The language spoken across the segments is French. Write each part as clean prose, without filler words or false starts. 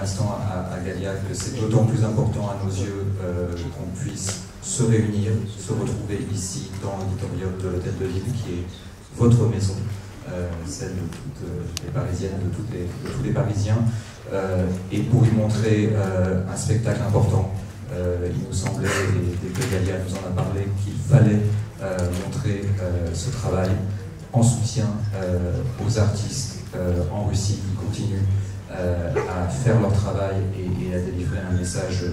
l'instant à Galia que c'est d'autant plus important à nos yeux qu'on puisse se réunir, se retrouver ici dans l'auditorium de l'Hôtel de Ville, qui est votre maison, celle de toutes les Parisiennes, de tous les Parisiens, et pour y montrer un spectacle important. Il nous semblait, et dès que Galia nous en a parlé, qu'il fallait montrer ce travail en soutien aux artistes en Russie qui continuent à faire leur travail et à délivrer un message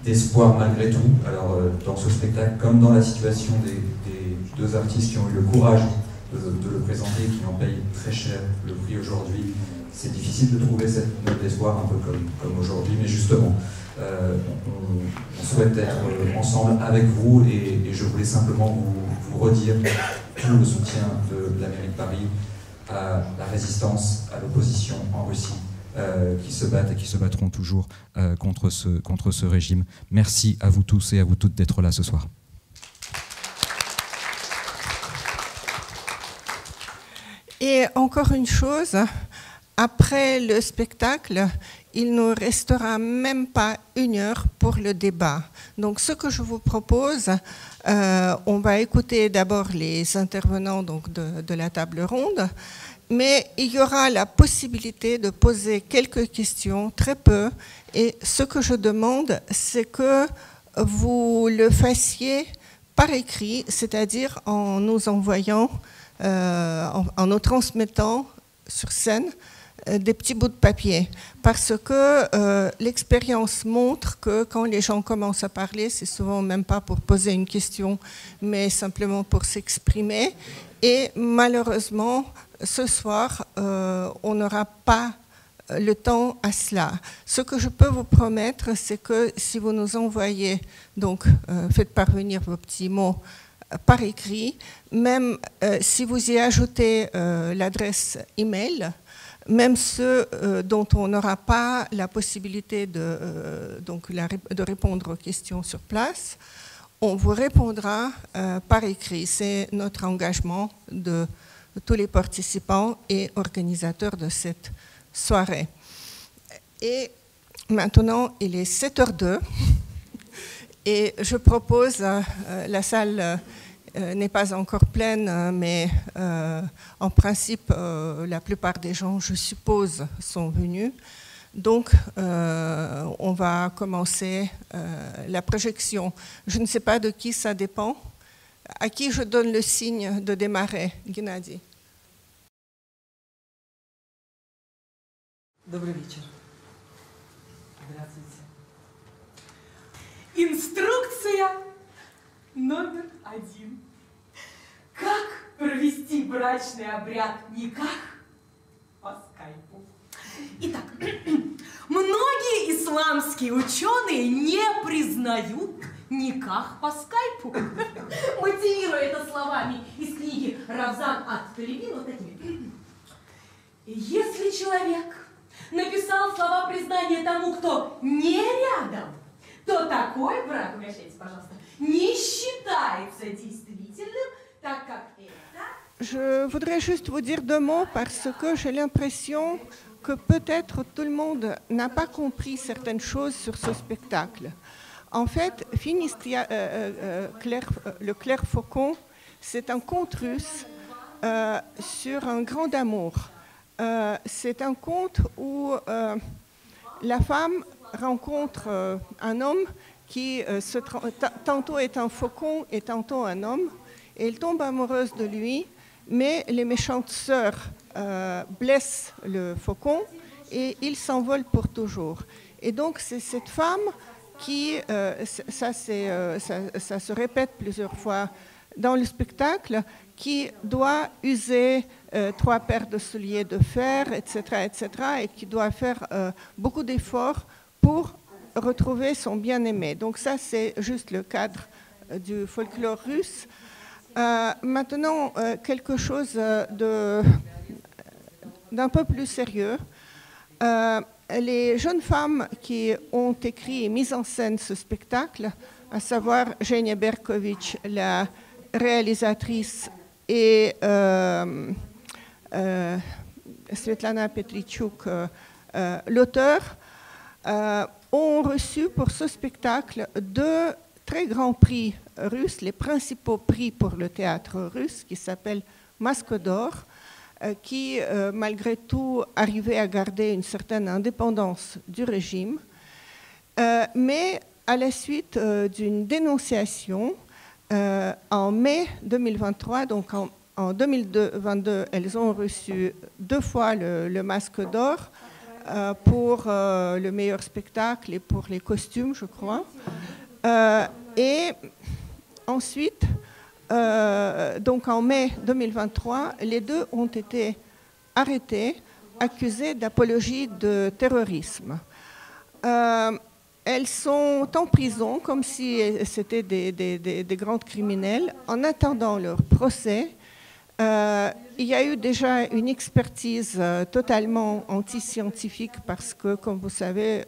d'espoir malgré tout. Alors dans ce spectacle, comme dans la situation des deux artistes qui ont eu le courage de le présenter, qui en payent très cher le prix aujourd'hui, c'est difficile de trouver cette note d'espoir un peu comme aujourd'hui, mais justement, on souhaite être ensemble avec vous et je voulais simplement vous redire tout le soutien de la mairie de Paris à la résistance, à l'opposition en Russie, qui se battent et qui se battront toujours contre ce régime. Merci à vous tous et à vous toutes d'être là ce soir. Et encore une chose, après le spectacle, il ne restera même pas 1 heure pour le débat. Donc ce que je vous propose, on va écouter d'abord les intervenants donc, de la table ronde, mais il y aura la possibilité de poser quelques questions, très peu, et ce que je demande, c'est que vous le fassiez par écrit, c'est-à-dire en nous envoyant, en nous transmettant sur scène des petits bouts de papier, parce que l'expérience montre que quand les gens commencent à parler, c'est souvent même pas pour poser une question, mais simplement pour s'exprimer. Et malheureusement, ce soir, on n'aura pas le temps à cela. Ce que je peux vous promettre, c'est que si vous nous envoyez, donc faites parvenir vos petits mots par écrit, même si vous y ajoutez l'adresse email, même ceux dont on n'aura pas la possibilité de répondre aux questions sur place, on vous répondra par écrit. C'est notre engagement de tous les participants et organisateurs de cette soirée. Et maintenant, il est 7h02 et je propose, la salle n'est pas encore pleine, mais en principe, la plupart des gens, je suppose, sont venus. Donc, on va commencer la projection. Je ne sais pas de qui ça dépend. À qui je donne le signe de démarrer, Геннадий? Добрый вечер. Здравствуйте. Инструкция номер 1. Как провести брачный обряд никах по скайпу. Итак, многие исламские ученые не признают никах по скайпу. Мотивируя это словами из книги Равзан ат-Талибин, вот такими. Если человек написал слова признания тому, кто не рядом, то такой брак, угощайтесь, пожалуйста, не считается действительным, так как это... Je voudrais juste vous dire 2 mots parce que j'ai l'impression que peut-être tout le monde n'a pas compris certaines choses sur ce spectacle. En fait, le Clair Faucon, c'est un conte russe sur un grand amour. C'est un conte où la femme rencontre un homme qui tantôt est un faucon et tantôt un homme, et elle tombe amoureuse de lui, mais les méchantes sœurs blessent le faucon et il s'envole pour toujours. Et donc c'est cette femme qui, ça se répète plusieurs fois dans le spectacle, qui doit user 3 paires de souliers de fer, etc., et qui doit faire beaucoup d'efforts pour retrouver son bien-aimé. Donc ça, c'est juste le cadre du folklore russe. Maintenant, quelque chose d'un peu plus sérieux. Les jeunes femmes qui ont écrit et mis en scène ce spectacle, à savoir Zhenya Berkovich, la réalisatrice, et Svetlana Petrichuk, l'auteur, ont reçu pour ce spectacle 2 très grands prix russes, les principaux prix pour le théâtre russe, qui s'appellent Masque d'or, qui, malgré tout, arrivaient à garder une certaine indépendance du régime, mais à la suite d'une dénonciation, en mai 2023, donc en 2022, elles ont reçu 2 fois le Masque d'or pour le meilleur spectacle et pour les costumes, je crois. Et ensuite, donc en mai 2023, les 2 ont été arrêtés, accusés d'apologie de terrorisme. Elles sont en prison comme si c'était des grandes criminelles. En attendant leur procès, il y a eu déjà une expertise totalement anti-scientifique parce que, comme vous savez,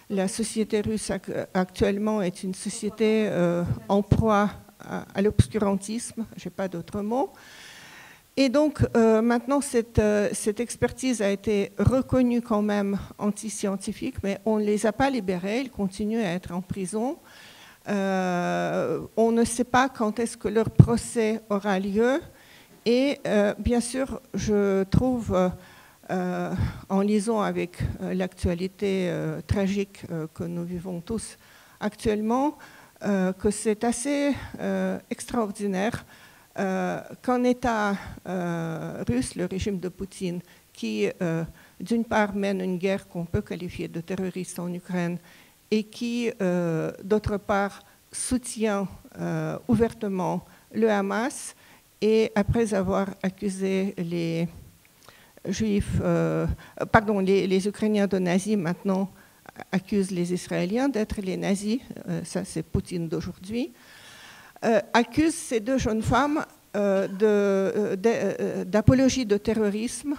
la société russe actuellement est une société en proie à l'obscurantisme, je n'ai pas d'autre mot. Et donc, maintenant, cette expertise a été reconnue quand même anti-scientifique, mais on ne les a pas libérés, ils continuent à être en prison. On ne sait pas quand est-ce que leur procès aura lieu. Et bien sûr, je trouve, en liaison avec l'actualité tragique que nous vivons tous actuellement, que c'est assez extraordinaire qu'un État russe, le régime de Poutine, qui d'une part mène une guerre qu'on peut qualifier de terroriste en Ukraine et qui d'autre part soutient ouvertement le Hamas, et après avoir accusé les Juifs, les Ukrainiens de nazis, maintenant accusent les Israéliens d'être les nazis, ça c'est Poutine d'aujourd'hui, accuse ces 2 jeunes femmes d'apologie de terrorisme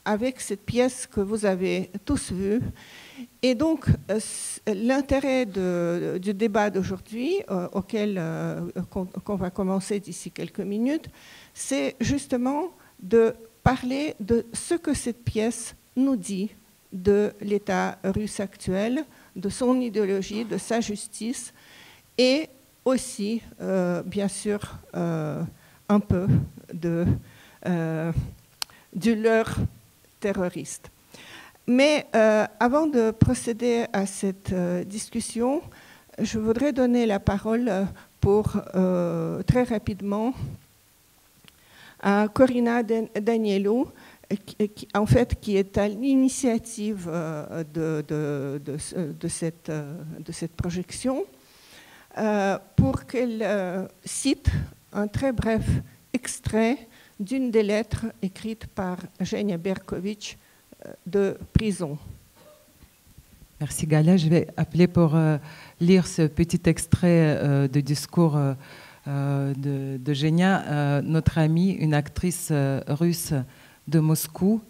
avec cette pièce que vous avez tous vue. Et donc, l'intérêt du débat d'aujourd'hui, qu'on va commencer d'ici quelques minutes, c'est justement de parler de ce que cette pièce nous dit de l'État russe actuel, de son idéologie, de sa justice, et aussi, bien sûr, un peu du leurre terroriste. Mais avant de procéder à cette discussion, je voudrais donner la parole pour très rapidement à Corina Danielou, qui est à l'initiative de cette projection, pour qu'elle cite un très bref extrait d'une des lettres écrites par Zhenya Berkovitch de prison. Merci Galia. Je vais appeler pour lire ce petit extrait de discours de Zhenya, notre amie, une actrice russe de Moscou,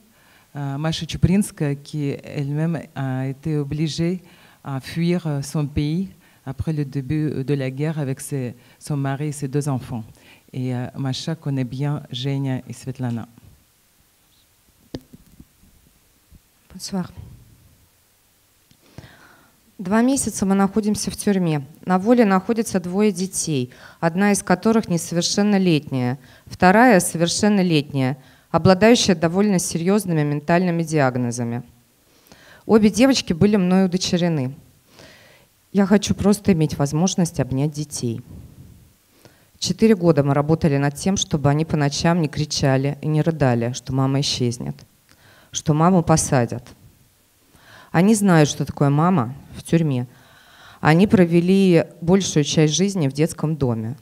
Masha Chuprinska, qui elle-même a été obligée à fuir son pays après le début de la guerre avec son mari et ses 2 enfants. Et Masha connaît bien Zhenya et Svetlana. Bonsoir. 2 месяца мы находимся в тюрьме. На воле находятся 2 детей, одна из которых несовершеннолетняя, вторая совершеннолетняя, обладающая довольно серьезными ментальными диагнозами. Обе девочки были мной удочерены. Я хочу просто иметь возможность обнять детей. 4 года мы работали над тем, чтобы они по ночам не кричали и не рыдали, что мама исчезнет, что маму посадят. Они знают, что такое мама в тюрьме. Они провели большую часть жизни в детском доме.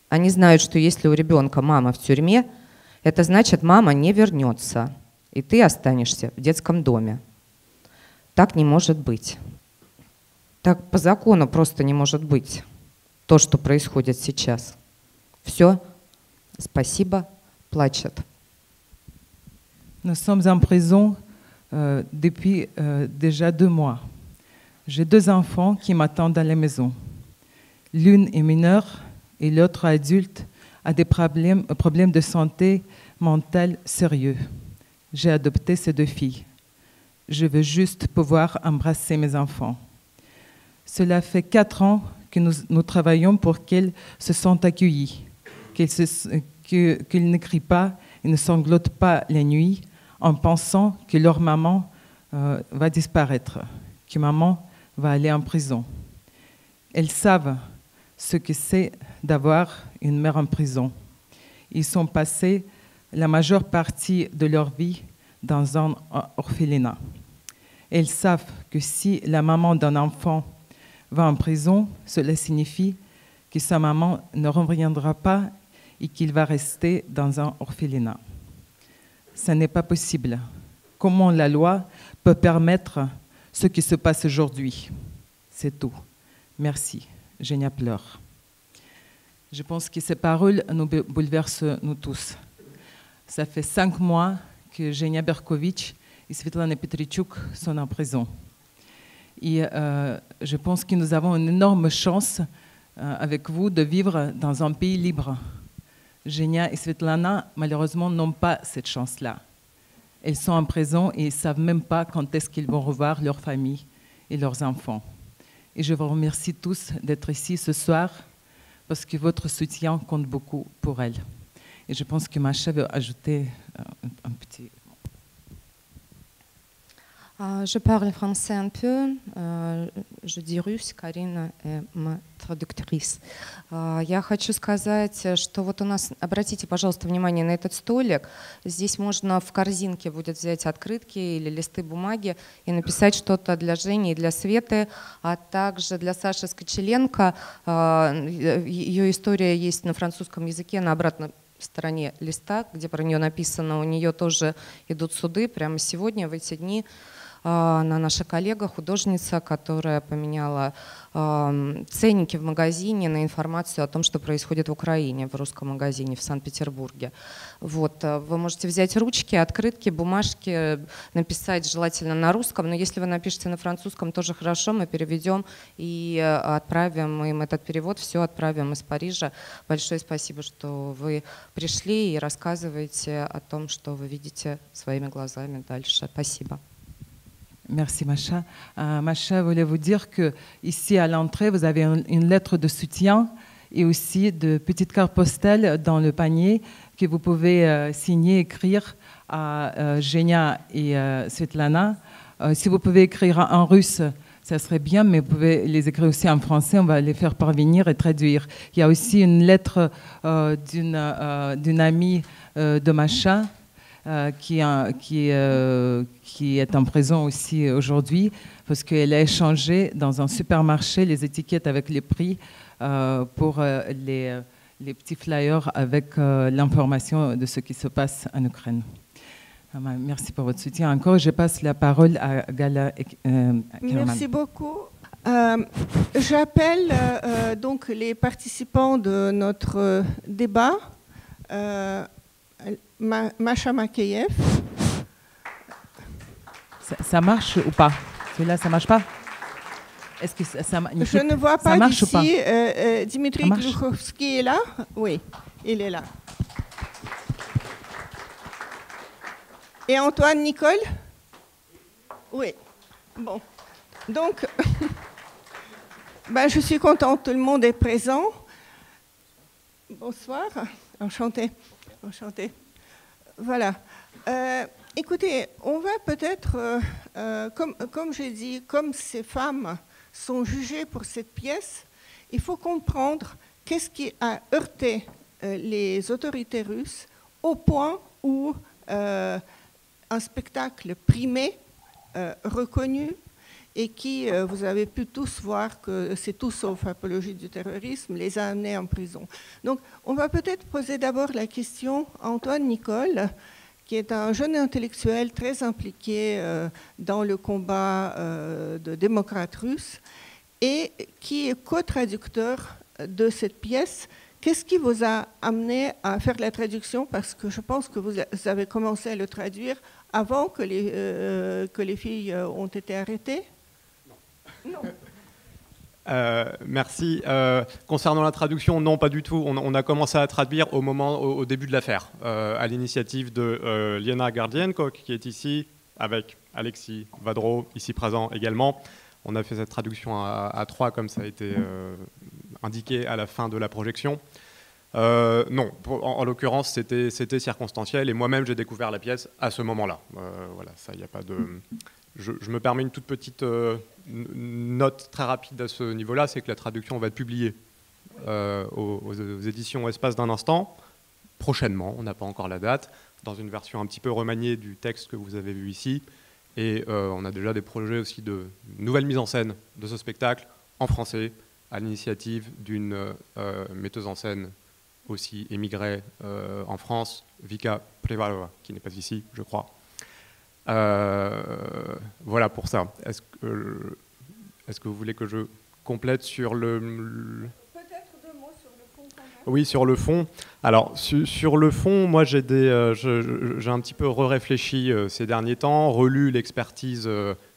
Они знают, что если у ребенка мама в тюрьме, это значит, мама не вернется, и ты останешься в детском доме. Так не может быть. Так по закону просто не может быть то, что происходит сейчас. Все, спасибо, плачет. Nous sommes en prison depuis déjà 2 mois. J'ai 2 enfants qui m'attendent à la maison. L'une est mineure et l'autre adulte a des problèmes de santé mentale sérieux. J'ai adopté ces 2 filles. Je veux juste pouvoir embrasser mes enfants. Cela fait 4 ans que nous travaillons pour qu'ils se sentent accueillis, qu'ils ne crient pas et ne sanglotent pas la nuit en pensant que leur maman va disparaître, que maman va aller en prison. Elles savent ce que c'est d'avoir une mère en prison. Ils sont passés la majeure partie de leur vie dans un orphelinat. Elles savent que si la maman d'un enfant va en prison, cela signifie que sa maman ne reviendra pas et qu'il va rester dans un orphelinat. Ce n'est pas possible. Comment la loi peut permettre ce qui se passe aujourd'hui? C'est tout. Merci. Genia pleure. Je pense que ces paroles nous bouleversent nous tous. Ça fait 5 mois que Genia Berkovitch et Svetlana Petrichuk sont en prison. Et je pense que nous avons une énorme chance avec vous de vivre dans un pays libre. Genia et Svetlana, malheureusement, n'ont pas cette chance-là. Elles sont en prison et ils ne savent même pas quand est-ce qu'ils vont revoir leur famille et leurs enfants. Et je vous remercie tous d'être ici ce soir parce que votre soutien compte beaucoup pour elles. Et je pense que Masha veut ajouter un petit... Je parle français un peu, je dis russe, Карина, traductrice. Я хочу сказать, что вот у нас, обратите, пожалуйста, внимание на этот столик. Здесь можно в корзинке будет взять открытки или листы бумаги и написать что-то для Жени и для Светы, а также для Саши Скочеленко. Ее история есть на французском языке, на обратной стороне листа, где про нее написано. У нее тоже идут суды прямо сегодня, в эти дни. Она наша коллега, художница, которая поменяла ценники в магазине на информацию о том, что происходит в Украине, в русском магазине в Санкт-Петербурге. Вот. Вы можете взять ручки, открытки, бумажки, написать желательно на русском, но если вы напишете на французском, тоже хорошо, мы переведем и отправим им этот перевод, все отправим из Парижа. Большое спасибо, что вы пришли и рассказываете о том, что вы видите своими глазами дальше. Спасибо. Merci Masha. Masha voulait vous dire qu'ici à l'entrée, vous avez une lettre de soutien et aussi de petites cartes postales dans le panier que vous pouvez signer, écrire à Genia et Svetlana. Si vous pouvez écrire en russe, ça serait bien, mais vous pouvez les écrire aussi en français, on va les faire parvenir et traduire. Il y a aussi une lettre d'une amie de Masha, qui est en prison aussi aujourd'hui, parce qu'elle a échangé dans un supermarché les étiquettes avec les prix pour les petits flyers avec l'information de ce qui se passe en Ukraine. Merci pour votre soutien encore. Je passe la parole à Gala Kerman. Merci beaucoup. J'appelle donc les participants de notre débat. Masha Makeyev. Ça marche ou pas? Celui-là, ça marche pas? Est-ce que ça Je ne vois pas d'ici. Dimitri Ça marche? Gluchovski est là? Oui, il est là. Et Antoine Nicole? Oui. Bon. Donc, je suis contente, tout le monde est présent. Bonsoir. Enchantée. Enchantée. Voilà. Écoutez, on va peut-être, comme j'ai dit, comme ces femmes sont jugées pour cette pièce, il faut comprendre qu'est-ce qui a heurté les autorités russes au point où un spectacle primé, reconnu, et qui, vous avez pu tous voir que c'est tout sauf apologie du terrorisme, les a amenés en prison. Donc, on va peut-être poser d'abord la question à Antoine Nicole, qui est un jeune intellectuel très impliqué dans le combat de démocrates russes et qui est co-traducteur de cette pièce. Qu'est-ce qui vous a amené à faire la traduction? Parce que je pense que vous avez commencé à le traduire avant que les filles ont été arrêtées. Non. Merci. Concernant la traduction, non, pas du tout. On a commencé à traduire au début de l'affaire, à l'initiative de Liena Gardienko, qui est ici, avec Alexis Vadreau, ici présent également. On a fait cette traduction à 3, comme ça a été indiqué à la fin de la projection. Non, en l'occurrence, c'était circonstanciel, et moi-même, j'ai découvert la pièce à ce moment-là. Voilà, ça, il n'y a pas de... Je me permets une toute petite note très rapide à ce niveau-là, c'est que la traduction va être publiée aux éditions Espace d'un instant, prochainement, on n'a pas encore la date, dans une version un petit peu remaniée du texte que vous avez vu ici. Et on a déjà des projets aussi de nouvelle mise en scène de ce spectacle en français, à l'initiative d'une metteuse en scène aussi émigrée en France, Vika Prevalova, qui n'est pas ici, je crois. Voilà pour ça. Est-ce que vous voulez que je complète sur le... Peut-être 2 mots sur le fond quand même. Oui, sur le fond. Alors, sur le fond, moi, j'ai un petit peu réfléchi ces derniers temps, relu l'expertise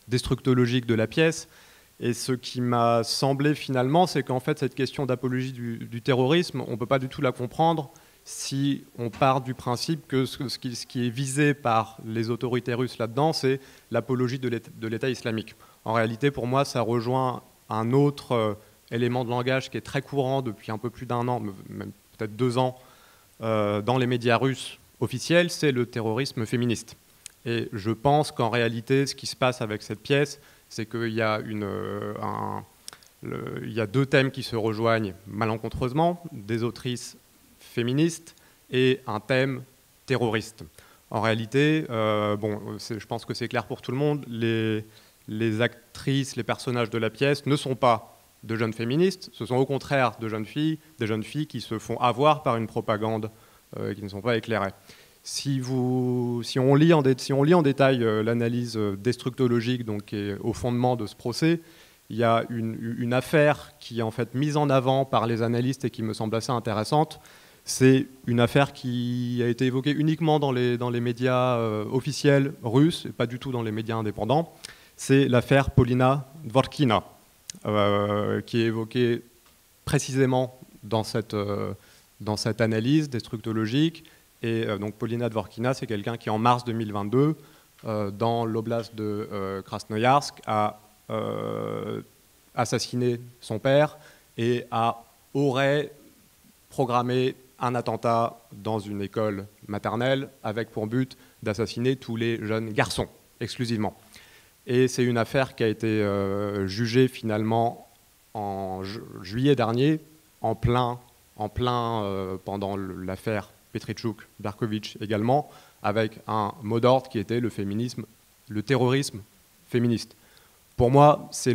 destructologique de la pièce. Et ce qui m'a semblé finalement, c'est qu'en fait, cette question d'apologie du terrorisme, on ne peut pas du tout la comprendre si on part du principe que ce qui est visé par les autorités russes là-dedans, c'est l'apologie de l'État islamique. En réalité, pour moi, ça rejoint un autre élément de langage qui est très courant depuis un peu plus d'1 an, même peut-être 2 ans, dans les médias russes officiels, c'est le terrorisme féministe. Et je pense qu'en réalité, ce qui se passe avec cette pièce, c'est qu'il y a il y a 2 thèmes qui se rejoignent malencontreusement, des autrices féministes et un thème terroriste. En réalité, je pense que c'est clair pour tout le monde, les actrices, les personnages de la pièce ne sont pas de jeunes féministes, ce sont au contraire des jeunes filles qui se font avoir par une propagande qui ne sont pas éclairées. Si on lit en détail l'analyse destructologique donc, qui est au fondement de ce procès, il y a une affaire qui est en fait mise en avant par les analystes et qui me semble assez intéressante. C'est une affaire qui a été évoquée uniquement dans les médias officiels russes, et pas du tout dans les médias indépendants. C'est l'affaire Polina Dvorkina, qui est évoquée précisément dans cette analyse destructologique. Et donc Polina Dvorkina, c'est quelqu'un qui en mars 2022, dans l'oblast de Krasnoyarsk, a assassiné son père et aurait programmé un attentat dans une école maternelle avec pour but d'assassiner tous les jeunes garçons, exclusivement. Et c'est une affaire qui a été jugée finalement en juillet dernier, en plein pendant l'affaire Petritchouk-Berkovitch également, avec un mot d'ordre qui était le terrorisme féministe. Pour moi, c'est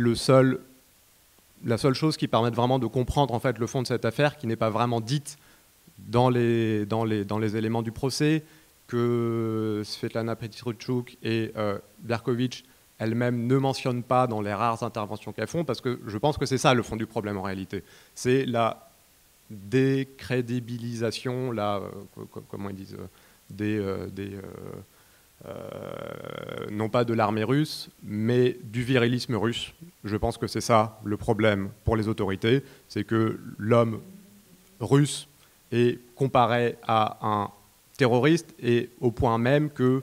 la seule chose qui permet vraiment de comprendre en fait le fond de cette affaire, qui n'est pas vraiment dite dans les éléments du procès, que Svetlana Petritchouk et Berkovitch elles-mêmes ne mentionnent pas dans les rares interventions qu'elles font, parce que je pense que c'est ça le fond du problème en réalité. C'est la décrédibilisation, comment ils disent, non pas de l'armée russe, mais du virilisme russe. Je pense que c'est ça le problème pour les autorités, c'est que l'homme russe est comparé à un terroriste, et au point même que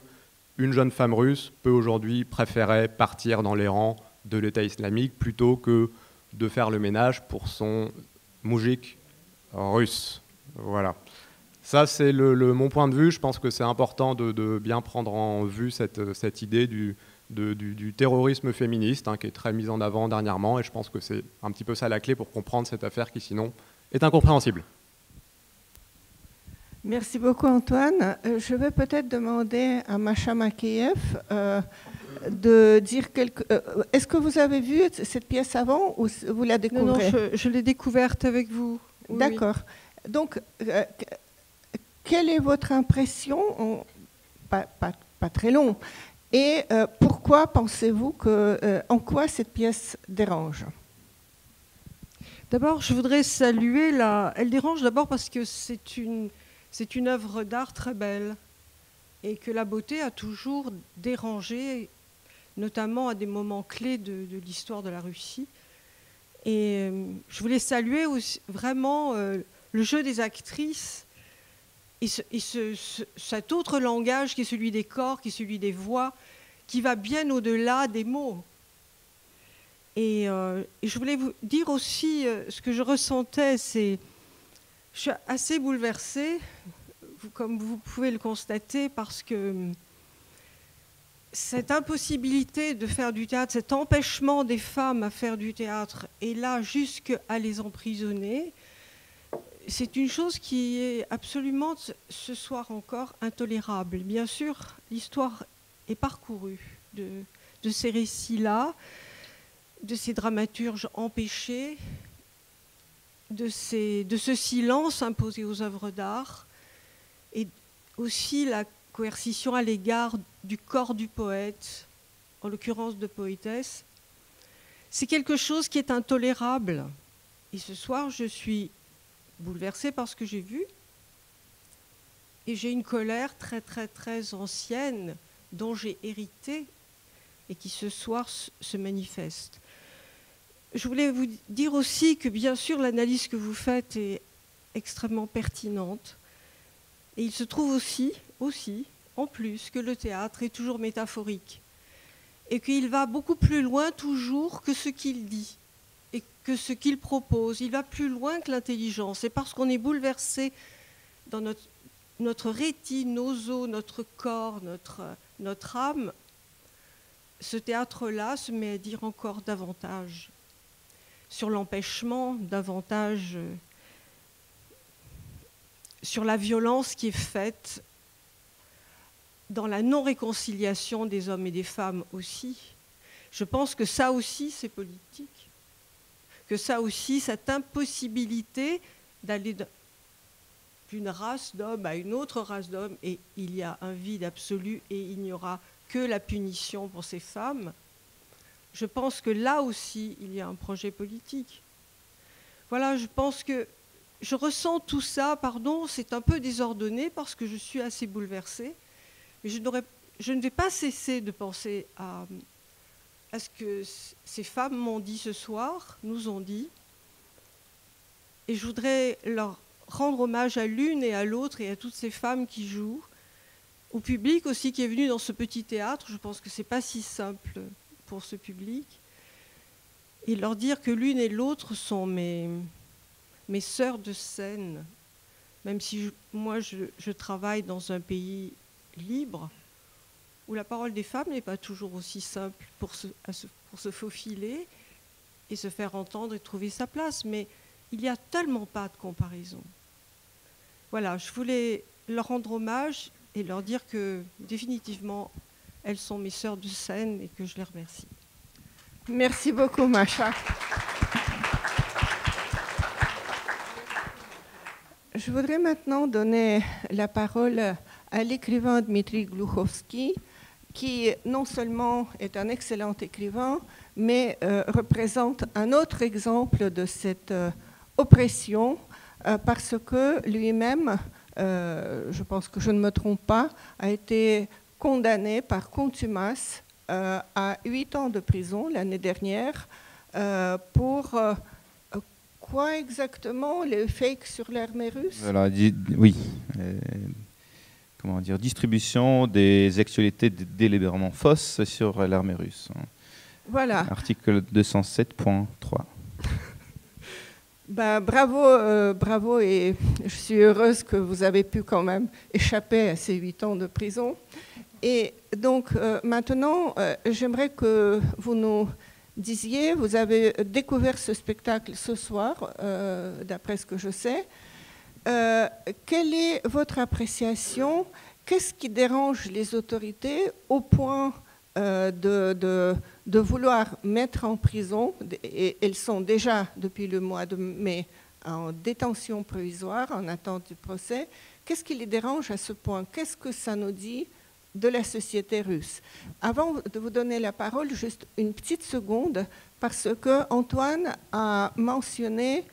une jeune femme russe peut aujourd'hui préférer partir dans les rangs de l'État islamique plutôt que de faire le ménage pour son moujik russe. Voilà. Ça, c'est mon point de vue. Je pense que c'est important de bien prendre en vue cette idée du terrorisme féministe, qui est très mise en avant dernièrement, et je pense que c'est un petit peu ça la clé pour comprendre cette affaire qui, sinon, est incompréhensible. Merci beaucoup, Antoine. Je vais peut-être demander à Masha Makeyev de dire quelque... Est-ce que vous avez vu cette pièce avant ou vous la découvrez? Non, je l'ai découverte avec vous. Oui, d'accord. Oui. Donc, quelle est votre impression, pas très long, et pourquoi pensez-vous en quoi cette pièce dérange? D'abord, je voudrais saluer elle dérange d'abord parce que c'est une œuvre d'art très belle et que la beauté a toujours dérangé, notamment à des moments clés de l'histoire de la Russie. Et je voulais saluer aussi, vraiment le jeu des actrices et cet autre langage qui est celui des corps, qui est celui des voix, qui va bien au-delà des mots. Et je voulais vous dire aussi ce que je ressentais, je suis assez bouleversée, comme vous pouvez le constater, parce que cette impossibilité de faire du théâtre, cet empêchement des femmes à faire du théâtre, et là jusqu'à les emprisonner, c'est une chose qui est absolument, ce soir encore, intolérable. Bien sûr, l'histoire est parcourue de ces récits-là, de ces dramaturges empêchés, de ce silence imposé aux œuvres d'art, et aussi la coercition à l'égard du corps du poète, en l'occurrence de poétesse. C'est quelque chose qui est intolérable. Et ce soir, je suis bouleversée par ce que j'ai vu, et j'ai une colère très très très ancienne dont j'ai hérité et qui ce soir se manifeste. Je voulais vous dire aussi que bien sûr l'analyse que vous faites est extrêmement pertinente, et il se trouve aussi en plus que le théâtre est toujours métaphorique et qu'il va beaucoup plus loin toujours que ce qu'il dit et que ce qu'il propose. Il va plus loin que l'intelligence, et parce qu'on est bouleversé dans notre rétine, nos os, notre corps, notre âme, ce théâtre-là se met à dire encore davantage sur l'empêchement, davantage sur la violence qui est faite dans la non-réconciliation des hommes et des femmes aussi. Je pense que ça aussi, c'est politique. Que ça aussi, cette impossibilité d'aller d'une race d'hommes à une autre race d'hommes, et il y a un vide absolu et il n'y aura que la punition pour ces femmes. Je pense que là aussi, il y a un projet politique. Voilà, je pense que je ressens tout ça, pardon, c'est un peu désordonné parce que je suis assez bouleversée, mais je ne vais pas cesser de penser à ce que ces femmes m'ont dit ce soir, nous ont dit, et je voudrais leur rendre hommage à l'une et à l'autre et à toutes ces femmes qui jouent, au public aussi qui est venu dans ce petit théâtre. Je pense que ce n'est pas si simple pour ce public, et leur dire que l'une et l'autre sont mes sœurs de scène, même si moi je travaille dans un pays libre, où la parole des femmes n'est pas toujours aussi simple pour se faufiler et se faire entendre et trouver sa place, mais il n'y a tellement pas de comparaison. Voilà, je voulais leur rendre hommage et leur dire que définitivement, elles sont mes sœurs de scène et que je les remercie. Merci beaucoup, Masha. Je voudrais maintenant donner la parole à l'écrivain Dmitri Glouchovski, qui non seulement est un excellent écrivain, mais représente un autre exemple de cette oppression, parce que lui-même, je pense que je ne me trompe pas, a été condamné par contumace à 8 ans de prison l'année dernière pour quoi exactement, les fakes sur l'armée russe? Voilà, oui. Comment dire, distribution des actualités délibérément fausses sur l'armée russe. Voilà. Article 207.3. Ben, bravo, bravo, et je suis heureuse que vous avez pu quand même échapper à ces 8 ans de prison. Et donc maintenant, j'aimerais que vous nous disiez, vous avez découvert ce spectacle ce soir, d'après ce que je sais. Quelle est votre appréciation? Qu'est-ce qui dérange les autorités au point de vouloir mettre en prison, et elles sont déjà depuis le mois de mai en détention provisoire en attente du procès? Qu'est-ce qui les dérange à ce point? Qu'est-ce que ça nous dit de la société russe? Avant de vous donner la parole, juste une petite seconde, parce que Antoine a mentionné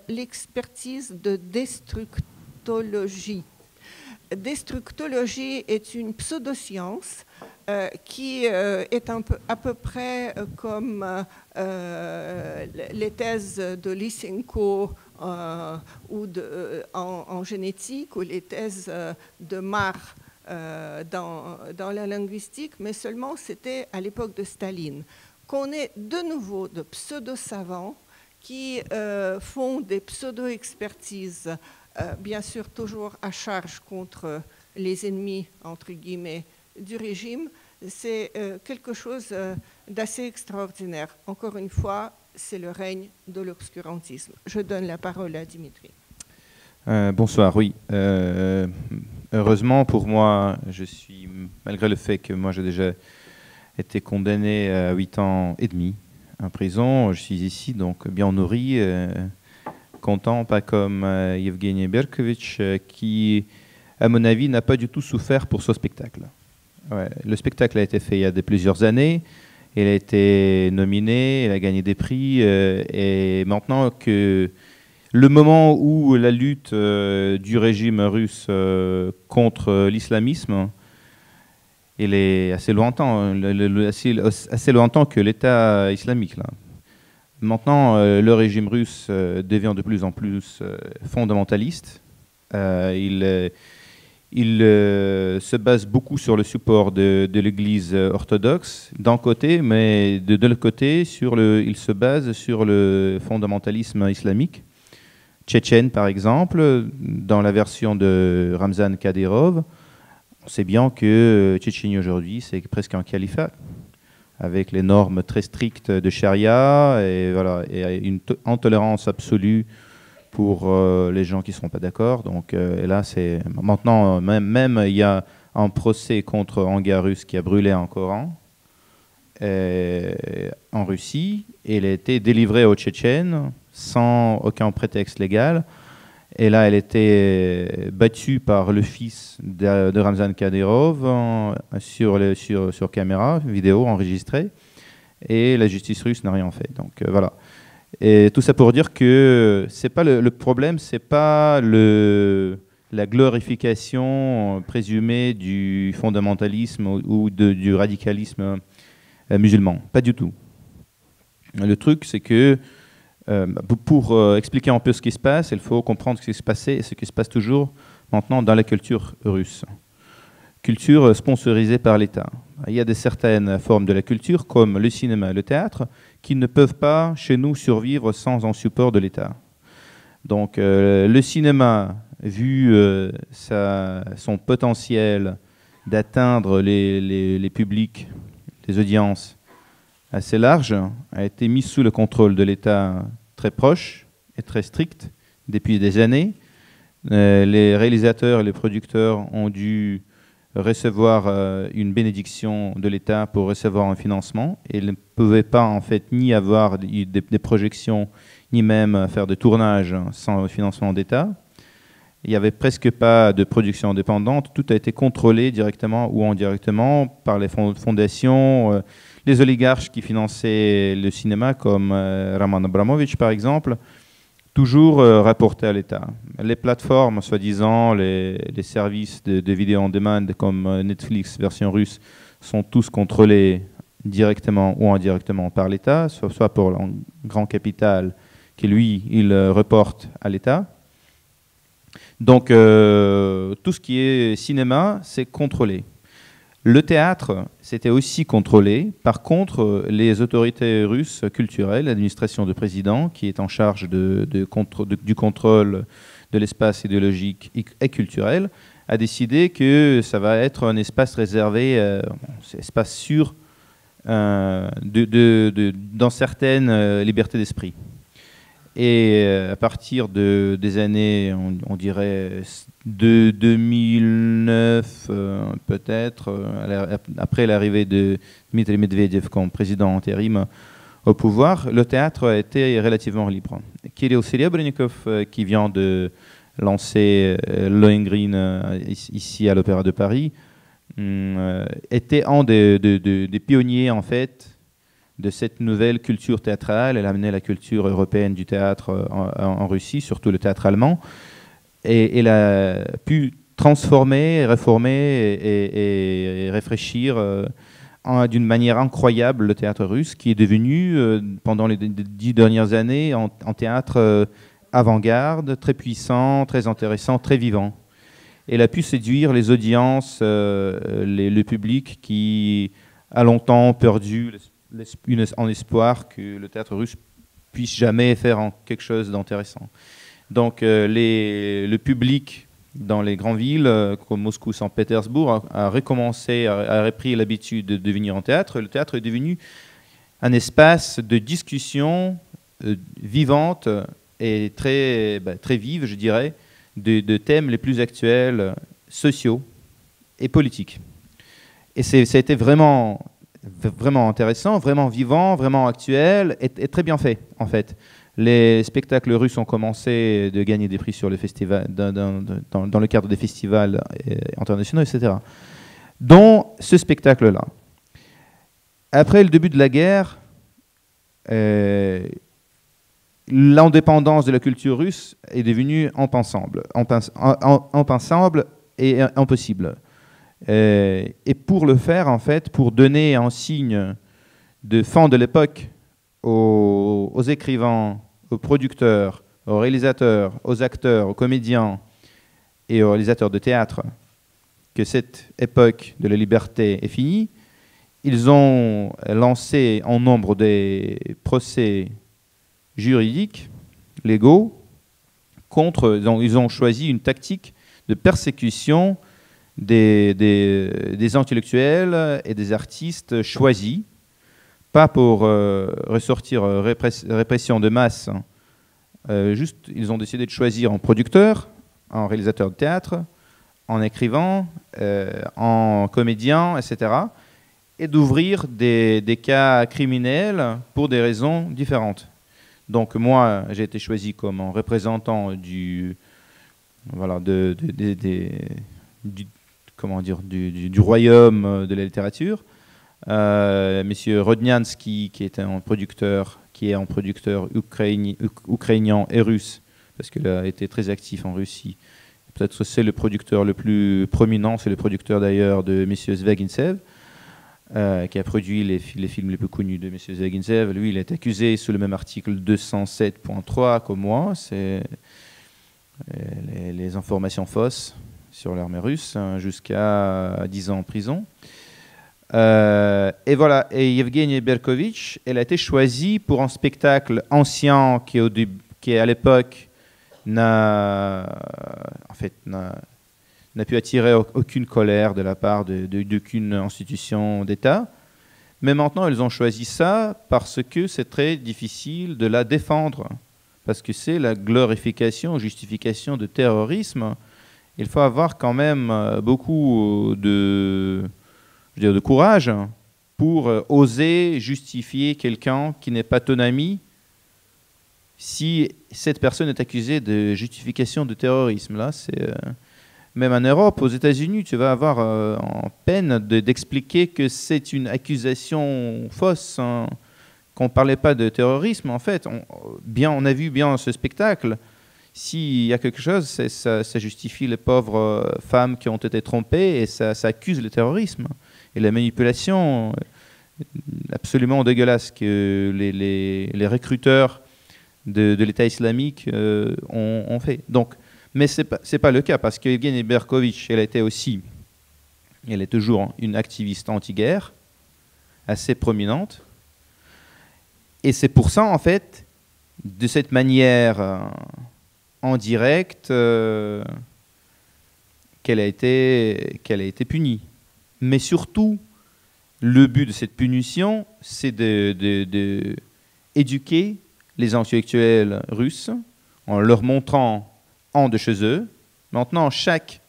l'expertise de destructologie. Destructologie est une pseudoscience qui est à peu près comme les thèses de Lysenko ou en génétique, ou les thèses de Marr dans la linguistique, mais seulement c'était à l'époque de Staline. Qu'on ait de nouveau de pseudo-savants qui font des pseudo-expertises, bien sûr toujours à charge contre les ennemis, entre guillemets, du régime, c'est quelque chose d'assez extraordinaire. Encore une fois, c'est le règne de l'obscurantisme. Je donne la parole à Dimitri. Bonsoir, oui. Heureusement pour moi, je suis, malgré le fait que moi j'ai déjà été condamné à 8 ans et demi en prison, je suis ici donc bien nourri, content, pas comme Evgeny Berkovitch qui, à mon avis, n'a pas du tout souffert pour ce spectacle. Ouais, le spectacle a été fait il y a plusieurs années, il a été nominé, il a gagné des prix, et maintenant que le moment où la lutte du régime russe contre l'islamisme, il est assez lointain, assez lointain que l'État islamique. Là. Maintenant, le régime russe devient de plus en plus fondamentaliste. Il se base beaucoup sur le support de l'Église orthodoxe d'un côté, mais de l'autre côté, il se base sur le fondamentalisme islamique. Tchétchène, par exemple, dans la version de Ramzan Kadyrov, on sait bien que Tchétchénie aujourd'hui, c'est presque un califat, avec les normes très strictes de charia et, voilà, et une intolérance absolue pour les gens qui ne seront pas d'accord. Donc et là, c'est maintenant, même il y a un procès contre Angarus qui a brûlé un Coran en Russie. Et il a été délivré aux Tchétchènes sans aucun prétexte légal. Et là, elle était battue par le fils de Ramzan Kadyrov sur caméra, vidéo enregistrée. Et la justice russe n'a rien fait. Donc voilà. Et tout ça pour dire que c'est pas le problème, c'est pas la glorification présumée du fondamentalisme ou du radicalisme musulman. Pas du tout. Le truc, c'est que pour expliquer un peu ce qui se passe, il faut comprendre ce qui se passait et ce qui se passe toujours maintenant dans la culture russe. Culture sponsorisée par l'État. Il y a certaines formes de la culture, comme le cinéma, le théâtre, qui ne peuvent pas, chez nous, survivre sans un support de l'État. Donc, le cinéma, vu son potentiel d'atteindre les publics, les audiences assez larges, a été mis sous le contrôle de l'État très proche et très strict depuis des années. Les réalisateurs et les producteurs ont dû recevoir une bénédiction de l'État pour recevoir un financement, et ils ne pouvaient pas en fait ni avoir des projections ni même faire de tournage sans financement d'État. Il n'y avait presque pas de production indépendante, tout a été contrôlé directement ou indirectement par les fondations, les oligarches qui finançaient le cinéma comme Roman Abramovich par exemple, toujours rapporté à l'État. Les plateformes, soi-disant, les services de vidéo on demand comme Netflix, version russe, sont tous contrôlés directement ou indirectement par l'État, soit pour un grand capital qui, lui, il reporte à l'État. Donc, tout ce qui est cinéma, c'est contrôlé. Le théâtre, c'était aussi contrôlé. Par contre, les autorités russes culturelles, l'administration du président, qui est en charge du contrôle de l'espace idéologique et culturel, a décidé que ça va être un espace réservé, espace sûr, dans certaines libertés d'esprit. Et à partir des années, on dirait de 2009 peut-être, après l'arrivée de Dmitry Medvedev comme président intérim au pouvoir, le théâtre a été relativement libre. Kirill Serebrennikov, qui vient de lancer Lohengrin ici à l'Opéra de Paris, était un des pionniers en fait de cette nouvelle culture théâtrale. Elle a amené la culture européenne du théâtre en Russie, surtout le théâtre allemand. Et elle a pu transformer, réformer et réfléchir d'une manière incroyable le théâtre russe, qui est devenu, pendant les 10 dernières années, un théâtre avant-garde, très puissant, très intéressant, très vivant. elle a pu séduire les audiences, le public qui a longtemps perdu en espoir que le théâtre russe puisse jamais faire quelque chose d'intéressant. Donc le public dans les grandes villes comme Moscou, Saint-Pétersbourg a recommencé, a repris l'habitude de venir en théâtre. Le théâtre est devenu un espace de discussion vivante et très vive, je dirais, de thèmes les plus actuels, sociaux et politiques. Et ça a été vraiment intéressant, vraiment vivant, vraiment actuel et très bien fait, en fait. Les spectacles russes ont commencé de gagner des prix sur le festival, dans le cadre des festivals internationaux, etc. Dont ce spectacle-là. Après le début de la guerre, l'indépendance de la culture russe est devenue impensable et impossible. Et pour le faire, en fait, pour donner un signe de fin de l'époque aux écrivains, aux producteurs, aux réalisateurs, aux acteurs, aux comédiens et aux réalisateurs de théâtre, que cette époque de la liberté est finie, ils ont lancé en nombre des procès juridiques, légaux, donc ils ont choisi une tactique de persécution des intellectuels et des artistes choisis, pas pour ressortir répression de masse, juste ils ont décidé de choisir un producteur, un réalisateur de théâtre, en écrivain, en comédien, etc., et d'ouvrir des cas criminels pour des raisons différentes. Donc moi, j'ai été choisi comme un représentant du royaume de la littérature. Monsieur Rodniansky, qui est un producteur ukrainien et russe, parce qu'il a été très actif en Russie. Peut-être c'est le producteur le plus prominent, c'est le producteur d'ailleurs de Monsieur Zvягintsev, qui a produit les films les plus connus de Monsieur Zvягintsev. Lui, il est accusé sous le même article 207.3 comme moi, c'est les informations fausses sur l'armée russe, jusqu'à 10 ans en prison. Et voilà, et Yevgeny Berkovitch, elle a été choisie pour un spectacle ancien qui à l'époque n'a pu attirer aucune colère de la part d'aucune institution d'État. Mais maintenant, ils ont choisi ça parce que c'est très difficile de la défendre, parce que c'est la glorification, justification de terrorisme. Il faut avoir quand même beaucoup de courage pour oser justifier quelqu'un qui n'est pas ton ami si cette personne est accusée de justification de terrorisme. Là, même en Europe, aux États-Unis, tu vas avoir en peine d'expliquer que c'est une accusation fausse, hein, qu'on ne parlait pas de terrorisme. En fait, on a vu bien ce spectacle. S'il y a quelque chose, ça justifie les pauvres femmes qui ont été trompées et ça accuse le terrorisme et la manipulation absolument dégueulasse que les recruteurs de l'État islamique ont fait. Donc, mais ce n'est pas le cas, parce que Yevgeny Berkovitch, elle est toujours une activiste anti-guerre, assez prominente. Et c'est pour ça, en fait, de cette manière en direct, qu'elle a été punie. Mais surtout, le but de cette punition, c'est d'éduquer les intellectuels russes en leur montrant en de chez eux. Maintenant, chaque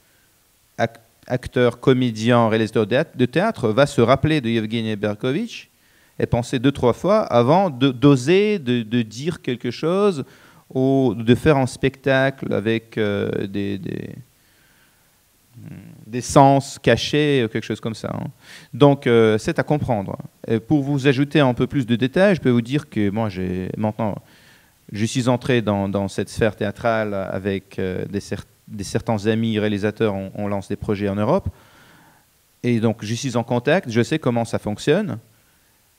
acteur, comédien, réalisateur de théâtre va se rappeler de Yevgeny Berkovitch et penser 2-3 fois avant d'oser de dire quelque chose ou de faire un spectacle avec des sens cachés ou quelque chose comme ça. Hein. Donc, c'est à comprendre. Et pour vous ajouter un peu plus de détails, je peux vous dire que moi, maintenant, je suis entré dans cette sphère théâtrale avec certains amis réalisateurs. On lance des projets en Europe. Et donc, je suis en contact. Je sais comment ça fonctionne.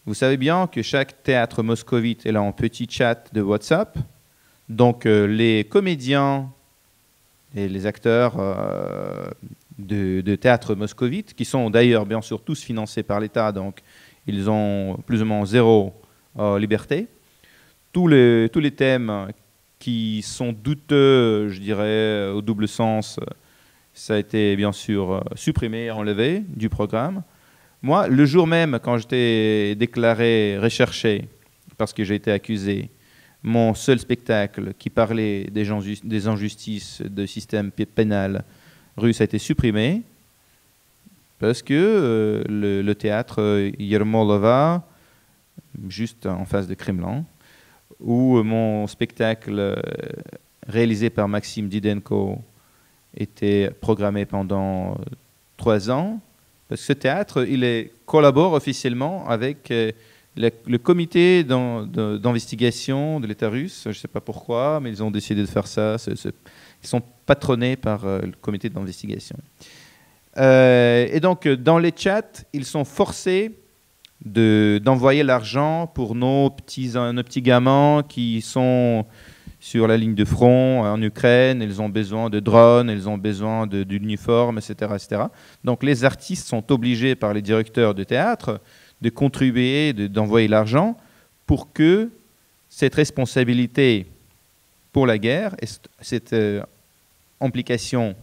Vous savez bien que chaque théâtre moscovite est là en petit chat de WhatsApp. Donc, les comédiens et les acteurs de théâtre moscovite, qui sont d'ailleurs bien sûr tous financés par l'État, donc ils ont plus ou moins zéro liberté. Tous les thèmes qui sont douteux, je dirais, au double sens, ça a été bien sûr supprimé, enlevé du programme. Moi, le jour même, quand j'étais déclaré recherché, parce que j'ai été accusé, mon seul spectacle qui parlait des injustices du système pénal russe a été supprimé, parce que le théâtre Yermolova, juste en face de Kremlin, où mon spectacle réalisé par Maxime Didenko était programmé pendant 3 ans, parce que ce théâtre, collabore officiellement avec le comité d'investigation de l'État russe. Je ne sais pas pourquoi, mais ils ont décidé de faire ça. Ils sont patronnés par le comité d'investigation. Et donc, dans les chats, ils sont forcés d'envoyer l'argent pour nos petits gamins qui sont sur la ligne de front en Ukraine. Ils ont besoin de drones, ils ont besoin d'uniformes, etc., etc. Donc les artistes sont obligés par les directeurs de théâtre de contribuer, d'envoyer l'argent pour que cette responsabilité pour la guerre et cette implication